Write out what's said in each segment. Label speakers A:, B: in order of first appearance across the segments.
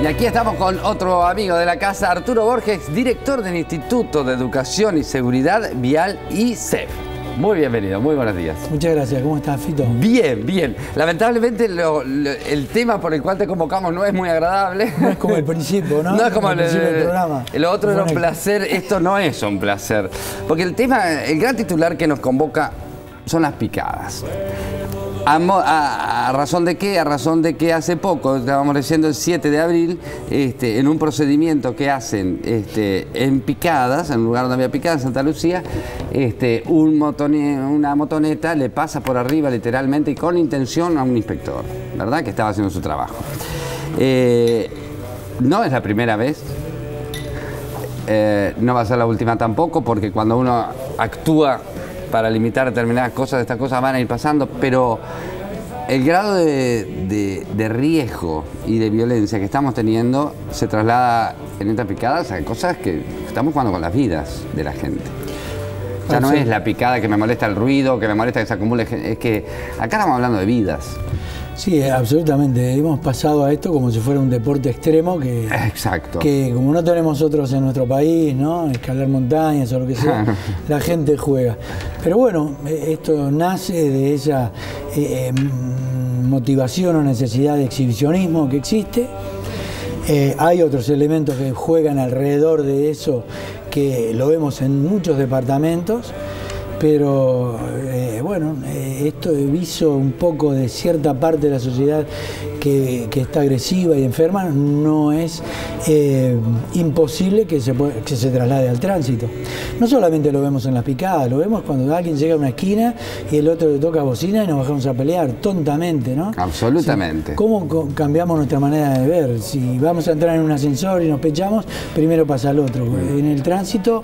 A: Y aquí estamos con otro amigo de la casa, Arturo Borges, director del Instituto de Educación y Seguridad Vial ISEV. Muy bienvenido, muy buenos días.
B: Muchas gracias, ¿cómo estás, Fito?
A: Bien, bien. Lamentablemente el tema por el cual te convocamos no es muy agradable.
B: No es como el principio, ¿no?
A: No es como el
B: principio del programa.
A: Lo otro era un placer, esto no es un placer. Porque el tema, el gran titular que nos convoca son las picadas. ¿A razón de qué? A razón de que hace poco, estábamos leyendo el 7 de abril, en un procedimiento que hacen en Picadas, en un lugar donde había picadas, en Santa Lucía, una motoneta le pasa por arriba literalmente y con intención a un inspector, ¿verdad? Que estaba haciendo su trabajo. No es la primera vez, no va a ser la última tampoco, porque cuando uno actúa para limitar determinadas cosas, estas cosas van a ir pasando, pero el grado de riesgo y de violencia que estamos teniendo se traslada en estas picadas a cosas que estamos jugando con las vidas de la gente. Ya no es la picada que me molesta el ruido, que me molesta que se acumule, es que acá estamos hablando de vidas.
B: Sí, absolutamente. Hemos pasado a esto como si fuera un deporte extremo que,
A: exacto,
B: que como no tenemos otros en nuestro país, ¿no? Escalar montañas o lo que sea, la gente juega. Pero bueno, esto nace de esa motivación o necesidad de exhibicionismo que existe. Hay otros elementos que juegan alrededor de eso que lo vemos en muchos departamentos. Pero bueno, esto viso un poco de cierta parte de la sociedad que está agresiva y enferma, no es imposible que se traslade al tránsito. No solamente lo vemos en las picadas, lo vemos cuando alguien llega a una esquina y el otro le toca bocina y nos bajamos a pelear, tontamente, ¿no?
A: Absolutamente.
B: O sea, ¿cómo cambiamos nuestra manera de ver? Si vamos a entrar en un ascensor y nos pechamos, primero pasa el otro. En el tránsito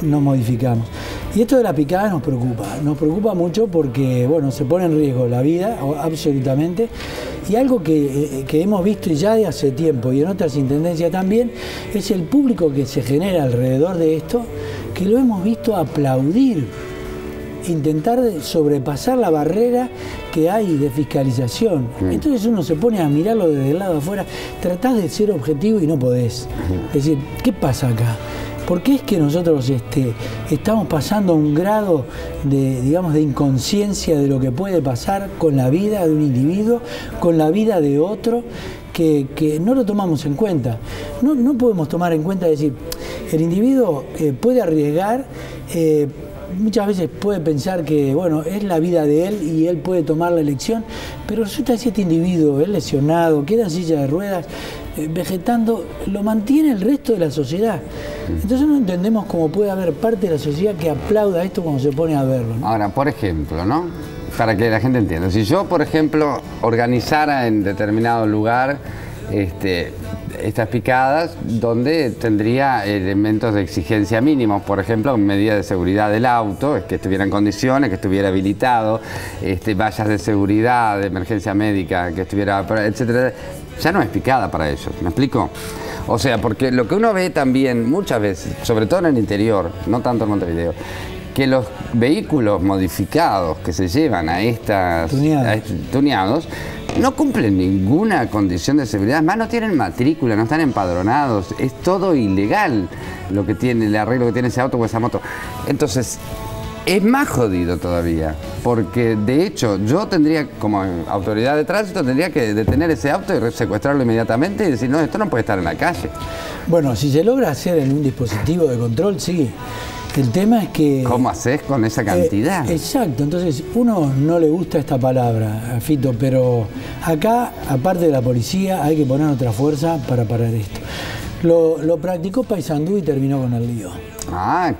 B: nos modificamos. Y esto de la picada nos preocupa mucho porque, bueno, se pone en riesgo la vida, absolutamente, y algo que hemos visto ya de hace tiempo y en otras intendencias también, es el público que se genera alrededor de esto, que lo hemos visto aplaudir, intentar sobrepasar la barrera que hay de fiscalización. Entonces uno se pone a mirarlo desde el lado de afuera, tratás de ser objetivo y no podés. Es decir, ¿qué pasa acá? ¿Por qué es que nosotros estamos pasando a un grado de inconsciencia de lo que puede pasar con la vida de un individuo, con la vida de otro, que no lo tomamos en cuenta? No podemos tomar en cuenta, decir, el individuo puede arriesgar, muchas veces puede pensar que, bueno, es la vida de él y él puede tomar la elección, pero resulta que si este individuo es lesionado, queda en silla de ruedas, vegetando, lo mantiene el resto de la sociedad. Entonces no entendemos cómo puede haber parte de la sociedad que aplauda esto cuando se pone a verlo, ¿no?
A: Ahora, por ejemplo, ¿no? Para que la gente entienda, si yo, por ejemplo, organizara en determinado lugar estas picadas donde tendría elementos de exigencia mínimos, por ejemplo, medidas de seguridad del auto, que estuviera en condiciones, que estuviera habilitado, vallas de seguridad, de emergencia médica, que estuviera, etcétera, ya no es picada para ellos, ¿me explico? O sea, porque lo que uno ve también muchas veces, sobre todo en el interior, no tanto en Montevideo, que los vehículos modificados que se llevan a estos tuneados no cumplen ninguna condición de seguridad, además no tienen matrícula, no están empadronados, es todo ilegal lo que tiene, el arreglo que tiene ese auto o esa moto. Entonces, es más jodido todavía, porque de hecho yo tendría, como autoridad de tránsito, tendría que detener ese auto y secuestrarlo inmediatamente y decir, no, esto no puede estar en la calle. Bueno,
B: si se logra hacer en un dispositivo de control, sí. El tema es que...
A: ¿Cómo haces con esa cantidad?
B: Exacto, entonces uno no le gusta esta palabra, Fito, pero acá, aparte de la policía, hay que poner otra fuerza para parar esto. Lo practicó Paysandú y terminó con el lío.
A: Ah,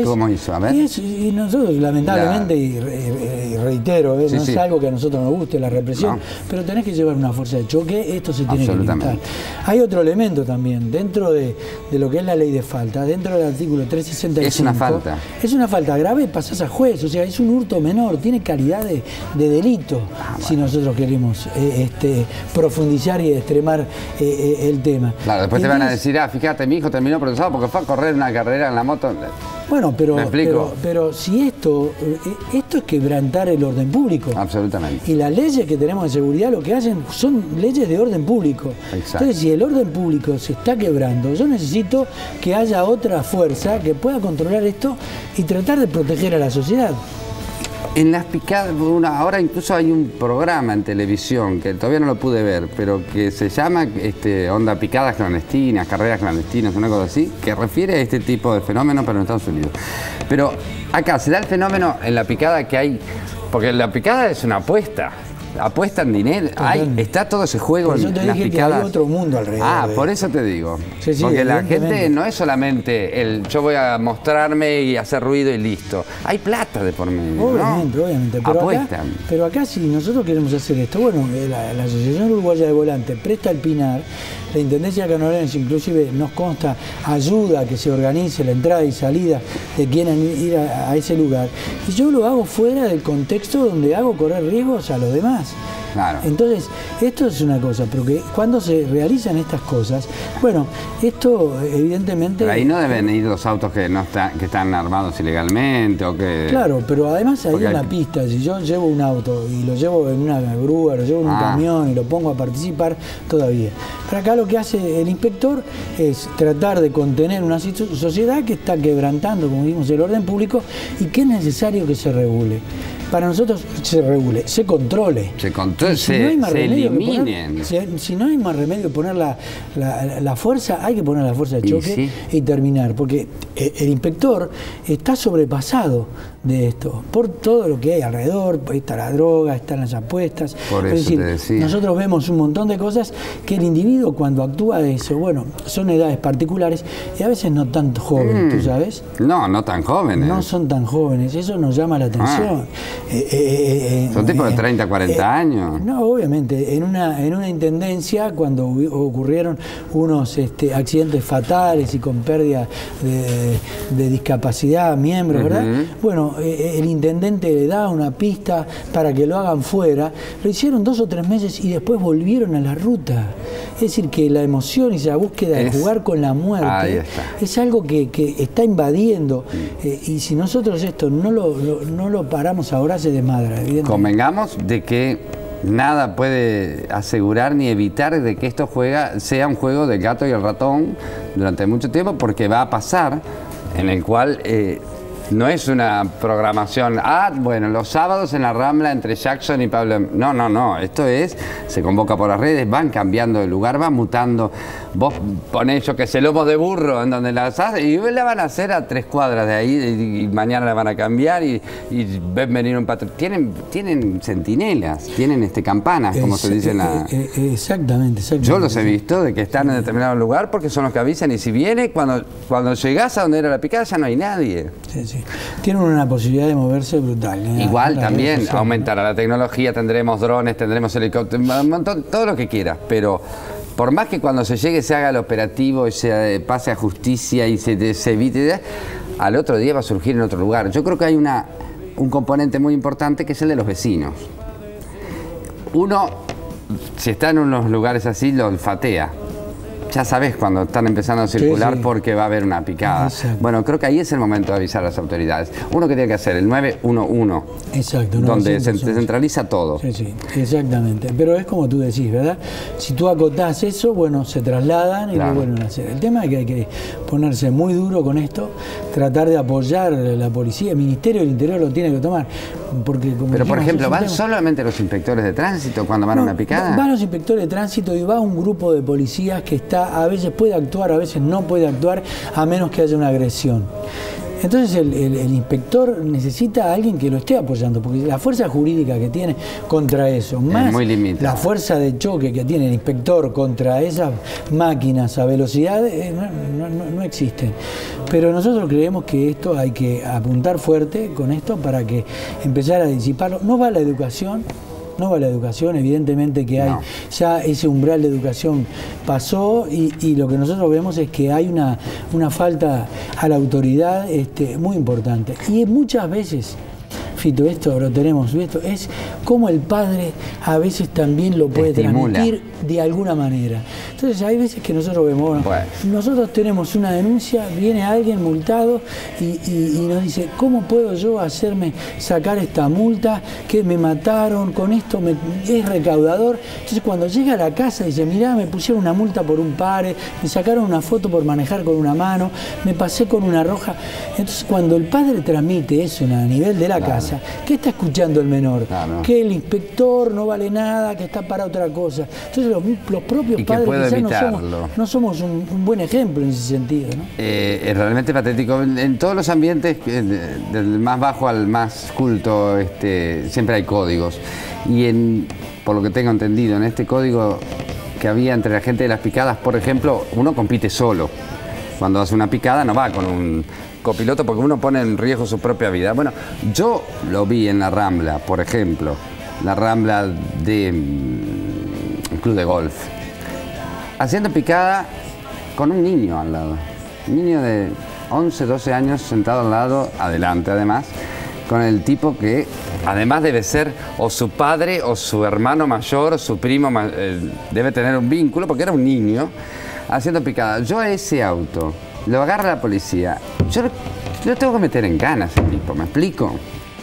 A: ¿cómo hizo? A ver.
B: Y nosotros, lamentablemente, y reitero, no es algo que a nosotros nos guste, la represión, pero tenés que llevar una fuerza de choque, esto se tiene que limitar. Hay otro elemento también, dentro de lo que es la ley de falta, dentro del artículo 365.
A: Es una falta.
B: Es una falta grave, pasás a juez, o sea, es un hurto menor, tiene calidad de delito, si nosotros queremos profundizar y extremar el tema.
A: Claro, después te van a decir, fíjate, mi hijo terminó procesado porque fue a correr una carrera en la moto.
B: Bueno, pero,
A: ¿Me explico?
B: pero si esto es quebrantar el orden público.
A: Absolutamente.
B: Y las leyes que tenemos de seguridad lo que hacen son leyes de orden público.
A: Exacto.
B: Entonces, si el orden público se está quebrando, yo necesito que haya otra fuerza que pueda controlar esto y tratar de proteger a la sociedad.
A: En las picadas, ahora incluso hay un programa en televisión que todavía no lo pude ver, pero que se llama Onda Picadas Clandestinas, Carreras Clandestinas, una cosa así, que refiere a este tipo de fenómenos, pero en Estados Unidos. Pero acá se da el fenómeno en la picada que hay, porque la picada es una apuesta. Apuestan dinero, está todo ese juego en las picadas.
B: Que hay otro mundo alrededor.
A: Por eso te digo.
B: Sí,
A: porque la gente no es solamente el yo voy a mostrarme y hacer ruido y listo. Hay plata de por medio.
B: Obviamente,
A: ¿no?
B: obviamente.
A: Apuestan.
B: Pero acá si nosotros queremos hacer esto, bueno, la Asociación Uruguaya de Volantes presta el Pinar, la Intendencia Canolense inclusive nos consta, ayuda a que se organice la entrada y salida de quienes ir a ese lugar. Y yo lo hago fuera del contexto donde hago correr riesgos a los demás.
A: Claro.
B: Entonces, esto es una cosa, porque cuando se realizan estas cosas, bueno, esto evidentemente...
A: Pero ahí no deben ir los autos que están armados ilegalmente o que...
B: Claro, pero además hay una pista. Si yo llevo un auto y lo llevo en una grúa, lo llevo en un camión y lo pongo a participar, todavía. Pero acá lo que hace el inspector es tratar de contener una sociedad que está quebrantando, como dijimos, el orden público y que es necesario que se regule. Para nosotros se regule, se controle. Se eliminen. Si no hay más remedio que poner la fuerza, hay que poner la fuerza de choque y terminar. Porque el inspector está sobrepasado de esto, por todo lo que hay alrededor, está la droga, están las apuestas.
A: Por eso
B: es decir,
A: te decía.
B: Nosotros vemos un montón de cosas que el individuo cuando actúa de eso, bueno, son edades particulares y a veces no tan jóvenes, ¿tú sabes?
A: No tan jóvenes.
B: No son tan jóvenes, eso nos llama la atención.
A: Son tipos de 30, 40 años.
B: No, obviamente, en una intendencia cuando ocurrieron unos accidentes fatales y con pérdida de discapacidad, miembros, ¿verdad? Bueno, el intendente le da una pista para que lo hagan fuera, lo hicieron 2 o 3 meses y después volvieron a la ruta. Es decir, que la emoción y esa búsqueda de jugar con la muerte es algo que está invadiendo y si nosotros esto no lo paramos ahora se desmadra, evidentemente.
A: Convengamos de que nada puede asegurar ni evitar de que esto sea un juego del gato y el ratón durante mucho tiempo, porque va a pasar en el cual no es una programación, bueno, los sábados en la Rambla entre Jackson y Pablo. No, esto se convoca por las redes, van cambiando de lugar, van mutando. Vos ponés, yo que sé, lomos de burro en donde las haces y la van a hacer a 3 cuadras de ahí y mañana la van a cambiar y ven venir un patrón. Tienen centinelas, tienen campanas, como se dice en la...
B: Exactamente.
A: Yo los he visto de que están en determinado lugar porque son los que avisan y si viene, cuando llegás a donde era la picada ya no hay nadie.
B: Sí. Tienen una posibilidad de moverse brutal.
A: Igual también aumentará la tecnología, tendremos drones, tendremos helicópteros, un montón, todo lo que quieras, pero por más que cuando se llegue se haga el operativo y se pase a justicia y se evite, al otro día va a surgir en otro lugar. Yo creo que hay un componente muy importante que es el de los vecinos. Uno, si está en unos lugares así, lo olfatea. Ya sabes cuando están empezando a circular porque va a haber una picada.
B: Exacto.
A: Bueno, creo que ahí es el momento de avisar a las autoridades. Uno que tiene que hacer el 911.
B: Exacto.
A: Donde se centraliza todo.
B: Sí, exactamente. Pero es como tú decís, ¿verdad? Si tú acotás eso, bueno, se trasladan y lo vuelven a hacer. El tema es que hay que ponerse muy duro con esto, tratar de apoyar a la policía. El Ministerio del Interior lo tiene que tomar. Porque, como
A: pero, por
B: dijimos,
A: ejemplo, ¿van solamente los inspectores de tránsito cuando van a una picada?
B: Van los inspectores de tránsito y va un grupo de policías que a veces puede actuar, a veces no puede actuar, a menos que haya una agresión. Entonces el inspector necesita a alguien que lo esté apoyando, porque la fuerza jurídica que tiene contra eso, más la fuerza de choque que tiene el inspector contra esas máquinas a velocidad, no existen. Pero nosotros creemos que esto hay que apuntar fuerte con esto para que empezar a disiparlo. No va la educación. Evidentemente que hay ya ese umbral de educación pasó y lo que nosotros vemos es que hay una falta a la autoridad muy importante. Y muchas veces, Fito, esto lo tenemos, esto es como el padre a veces también lo puede transmitir de alguna manera. Entonces hay veces que nosotros vemos, bueno, nosotros tenemos una denuncia, viene alguien multado y nos dice, ¿cómo puedo yo hacerme sacar esta multa? Que me mataron, con esto es recaudador. Entonces cuando llega a la casa dice, mirá, me pusieron una multa por un pare, me sacaron una foto por manejar con una mano, me pasé con una roja. Entonces cuando el padre transmite eso a nivel de la casa, ¿qué está escuchando el menor? Que el inspector no vale nada, que está para otra cosa. Entonces los propios padres quizás no somos un buen ejemplo en ese sentido, ¿no?
A: Es realmente patético. En todos los ambientes, del más bajo al más culto, siempre hay códigos. Y por lo que tengo entendido, en este código que había entre la gente de las picadas, por ejemplo, uno compite solo. Cuando hace una picada no va con un copiloto porque uno pone en riesgo su propia vida. Bueno, yo lo vi en la Rambla, por ejemplo, la Rambla de un club de golf, haciendo picada con un niño al lado. Un niño de 11, 12 años sentado al lado, adelante además, con el tipo que además debe ser o su padre o su hermano mayor o su primo, debe tener un vínculo porque era un niño haciendo picada. Yo a ese auto lo agarra la policía, yo lo tengo que meter en cana a ese tipo, ¿me explico?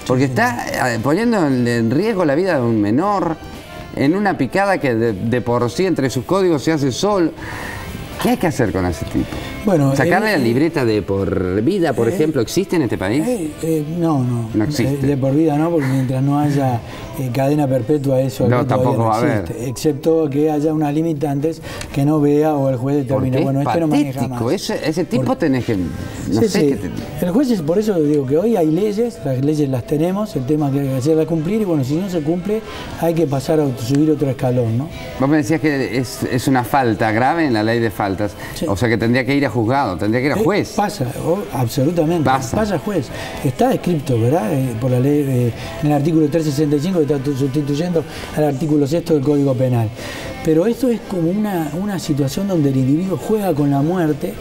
A: Porque está poniendo en riesgo la vida de un menor en una picada que de por sí entre sus códigos se hace solo. ¿Qué hay que hacer con ese tipo? Bueno, ¿sacarle la libreta de por vida, por ejemplo, existe en este país?
B: No
A: existe.
B: De por vida no, porque mientras no haya cadena perpetua eso
A: no, tampoco va a haber.
B: Excepto que haya unas limitantes que no vea o el juez determine, bueno, este no maneja más.
A: Ese tipo tenés que... No sé.
B: El juez, por eso digo que hoy hay leyes, las leyes las tenemos, el tema que hay que hacerlas cumplir y bueno, si no se cumple hay que pasar a subir otro escalón, ¿no?
A: Vos me decías que es una falta grave en la ley de faltas, o sea que tendría que ir a juzgado, tendría que ir a juez.
B: Pasa, absolutamente, pasa a juez. Está descrito, ¿verdad? Por la ley, en el artículo 365 que está sustituyendo al artículo 6 del Código Penal. Pero esto es como una situación donde el individuo juega con la muerte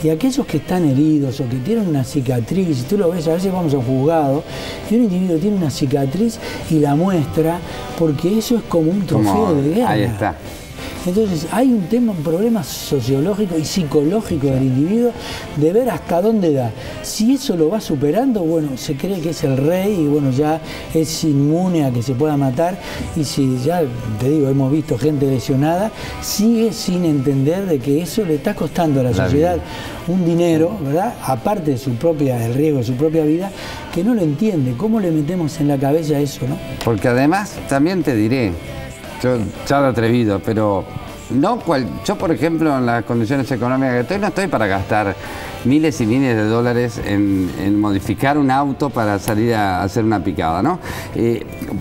B: y aquellos que están heridos o que tienen una cicatriz, si tú lo ves, a veces vamos a un juzgado y un individuo tiene una cicatriz y la muestra porque eso es como un trofeo de guerra.
A: Ahí está.
B: Entonces hay un problema sociológico y psicológico del individuo de ver hasta dónde da. Si eso lo va superando, bueno, se cree que es el rey y bueno, ya es inmune a que se pueda matar. Y si ya, te digo, hemos visto gente lesionada, sigue sin entender de que eso le está costando a la sociedad un dinero, ¿verdad? Aparte de el riesgo de su propia vida, que no lo entiende. ¿Cómo le metemos en la cabeza eso, no?
A: Porque además, también te diré, yo ya lo atrevido, pero yo por ejemplo en las condiciones económicas que estoy no estoy para gastar miles y miles de dólares en modificar un auto para salir a hacer una picada, ¿no?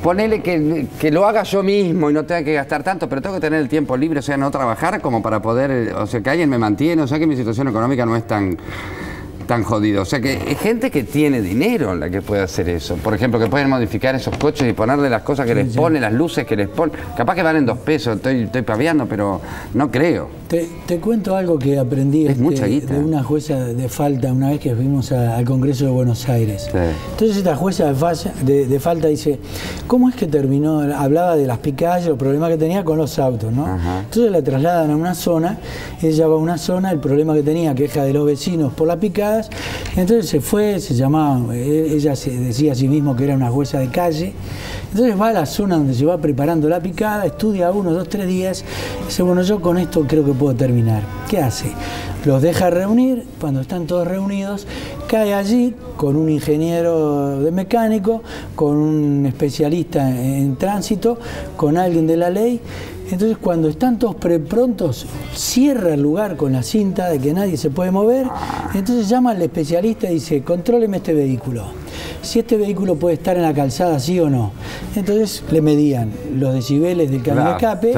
A: Ponele que lo haga yo mismo y no tenga que gastar tanto, pero tengo que tener el tiempo libre, o sea, no trabajar como para poder, o sea, que alguien me mantiene, o sea, que mi situación económica no es tan jodido. O sea que hay gente que tiene dinero la que puede hacer eso. Por ejemplo, que pueden modificar esos coches y ponerle las cosas que les pone, las luces que les pone. Capaz que valen 2 pesos, estoy paviando, pero no creo.
B: Te cuento algo que aprendí de una jueza de falta una vez que fuimos al Congreso de Buenos Aires. Sí. Entonces esta jueza de falta dice, ¿cómo es que terminó? Hablaba de las picadas, los problemas que tenía con los autos, ¿no? Ajá. Entonces la trasladan a una zona, ella va a una zona, el problema que tenía, queja de los vecinos por las picadas, entonces se fue, ella se decía a sí mismo que era una jueza de calle, entonces va a la zona donde se va preparando la picada, estudia 1, 2, 3 días, dice, bueno, yo con esto creo que puedo terminar. ¿Qué hace? Los deja reunir, cuando están todos reunidos, cae allí con un ingeniero de mecánico, con un especialista en tránsito, con alguien de la ley. Entonces cuando están todos prontos, cierra el lugar con la cinta de que nadie se puede mover, entonces llama al especialista y dice, contróleme este vehículo. Si este vehículo puede estar en la calzada, sí o no. Entonces le medían los decibeles del cambio de escape,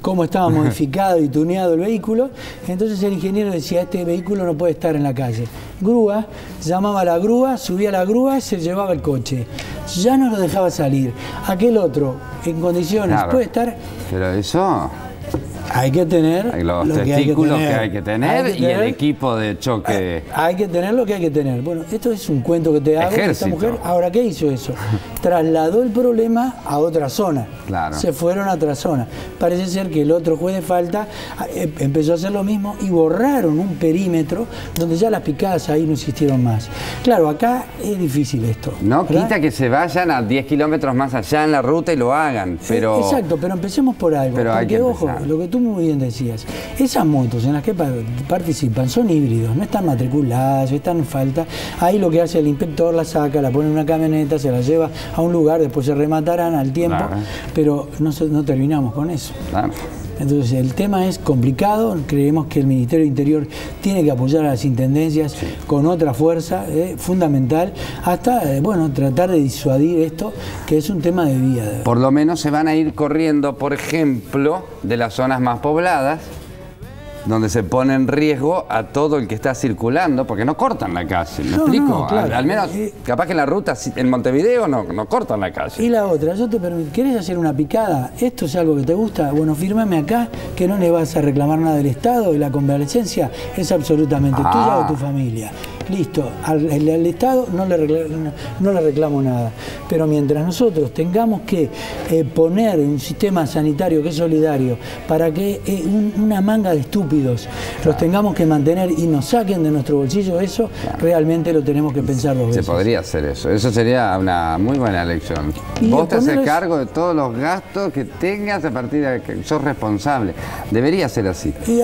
B: cómo estaba modificado y tuneado el vehículo. Entonces el ingeniero decía, este vehículo no puede estar en la calle. Grúa, llamaba a la grúa, subía a la grúa y se llevaba el coche. Ya no lo dejaba salir. Aquel otro, en condiciones, puede estar...
A: Pero eso...
B: Hay que tener
A: los testículos que hay que tener y el equipo de choque.
B: Hay que tener lo que hay que tener. Bueno, esto es un cuento que te hago. Esta mujer, ahora, ¿qué hizo eso? Trasladó el problema a otra zona.
A: Claro.
B: Se fueron a otra zona. Parece ser que el otro juez de falta empezó a hacer lo mismo y borraron un perímetro donde ya las picadas ahí no existieron más. Claro, acá es difícil esto.
A: No, ¿verdad? Quita que se vayan a 10 kilómetros más allá en la ruta y lo hagan, pero...
B: Exacto, pero empecemos por algo.
A: Pero
B: porque, ojo, lo que tú muy bien decías, esas motos en las que participan son híbridos, no están matriculadas, están en falta. Ahí lo que hace el inspector la saca, la pone en una camioneta, se la lleva a un lugar, después se rematarán al tiempo, claro. Pero no terminamos con eso. Claro. Entonces el tema es complicado, creemos que el Ministerio de Interior tiene que apoyar a las intendencias con otra fuerza fundamental hasta bueno, tratar de disuadir esto, que es un tema de vía.
A: Por lo menos se van a ir corriendo, por ejemplo, de las zonas más pobladas, donde se pone en riesgo a todo el que está circulando, porque no cortan la calle, ¿me explico?
B: No, claro.
A: Al menos, capaz que en la ruta, en Montevideo, no cortan la calle.
B: Y la otra, yo te permito, ¿querés hacer una picada? ¿Esto es algo que te gusta? Bueno, fírmame acá, que no le vas a reclamar nada del Estado, y la convalecencia es absolutamente tuya o tu familia. Listo, al Estado no le reclamo nada. Pero mientras nosotros tengamos que poner un sistema sanitario que es solidario para que una manga de estúpidos los tengamos que mantener y nos saquen de nuestro bolsillo, eso realmente lo tenemos que pensar dos veces.
A: Se podría hacer eso. Eso sería una muy buena elección. Vos te haces cargo de todos los gastos que tengas a partir de que sos responsable. Debería ser así.
B: Y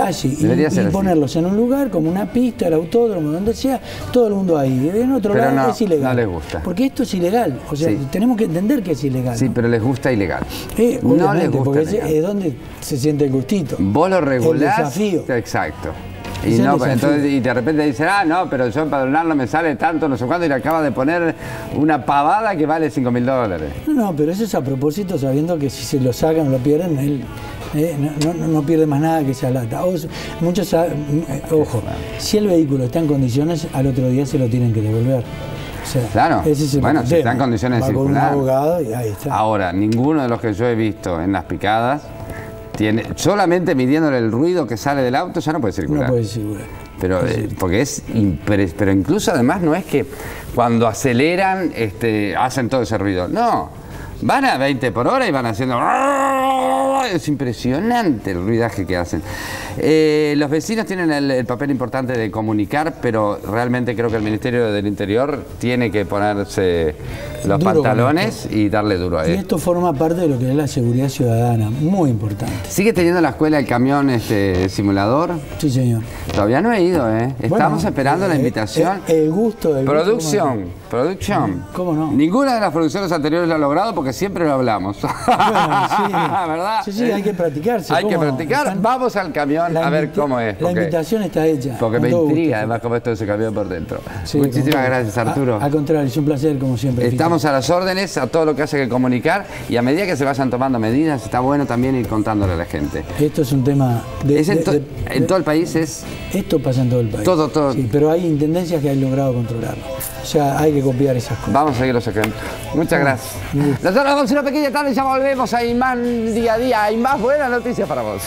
B: ponerlos en un lugar como una pista, el autódromo, donde sea, todo el mundo ahí. En otro lado es ilegal.
A: No les gusta.
B: Porque esto es ilegal. O sea, tenemos que entender que es ilegal.
A: Sí, ¿no? Pero les gusta ilegal.
B: No les gusta porque ilegal. Es donde se siente el gustito.
A: Vos lo regulás.
B: El desafío.
A: Exacto. Y, entonces, de repente dicen, no, pero yo empadronarlo me sale tanto, no sé cuánto, y le acaba de poner una pavada que vale $5.000.
B: No, pero eso es a propósito, sabiendo que si se lo sacan o lo pierden, él no pierde más nada que esa lata. Muchos ojo, si el vehículo está en condiciones, al otro día se lo tienen que devolver. O sea,
A: claro, bueno, si está en condiciones de circular.
B: Con un abogado y ahí está.
A: Ahora, ninguno de los que yo he visto en las picadas solamente midiéndole el ruido que sale del auto ya no puede circular.
B: No puede circular.
A: Pero, porque pero incluso además no es que cuando aceleran hacen todo ese ruido. No, van a 20 por hora y van haciendo... Es impresionante el ruidaje que hacen. Los vecinos tienen el papel importante de comunicar, pero realmente creo que el Ministerio del Interior tiene que ponerse los pantalones y darle duro a él.
B: Y esto forma parte de lo que es la seguridad ciudadana, muy importante.
A: ¿Sigue teniendo la escuela el camión simulador?
B: Sí, señor.
A: Todavía no he ido, ¿eh? Estamos esperando la invitación.
B: El gusto del
A: Producción.
B: ¿Cómo no?
A: Ninguna de las producciones anteriores lo ha logrado porque siempre lo hablamos.
B: Bueno, sí.
A: ¿Verdad?
B: Sí, hay que practicarse.
A: Hay que practicar. Vamos al camión a ver cómo es.
B: La invitación está hecha.
A: Porque me intriga además cómo es todo ese camión por dentro. Sí, muchísimas gracias, Arturo.
B: Al contrario, es un placer como siempre.
A: Estamos a las órdenes, a todo lo que haya que comunicar, y a medida que se vayan tomando medidas, está bueno también ir contándole a la gente.
B: Esto es un tema
A: en todo el país es...
B: Esto pasa en todo el país.
A: Todo.
B: Sí, pero hay intendencias que han logrado controlarlo. O sea, hay que copiar esas cosas.
A: Vamos a seguir los ejemplos. Muchas gracias. Nosotros vamos a una pequeña tarde y ya volvemos. Hay más día a día, hay más buenas noticias para vos.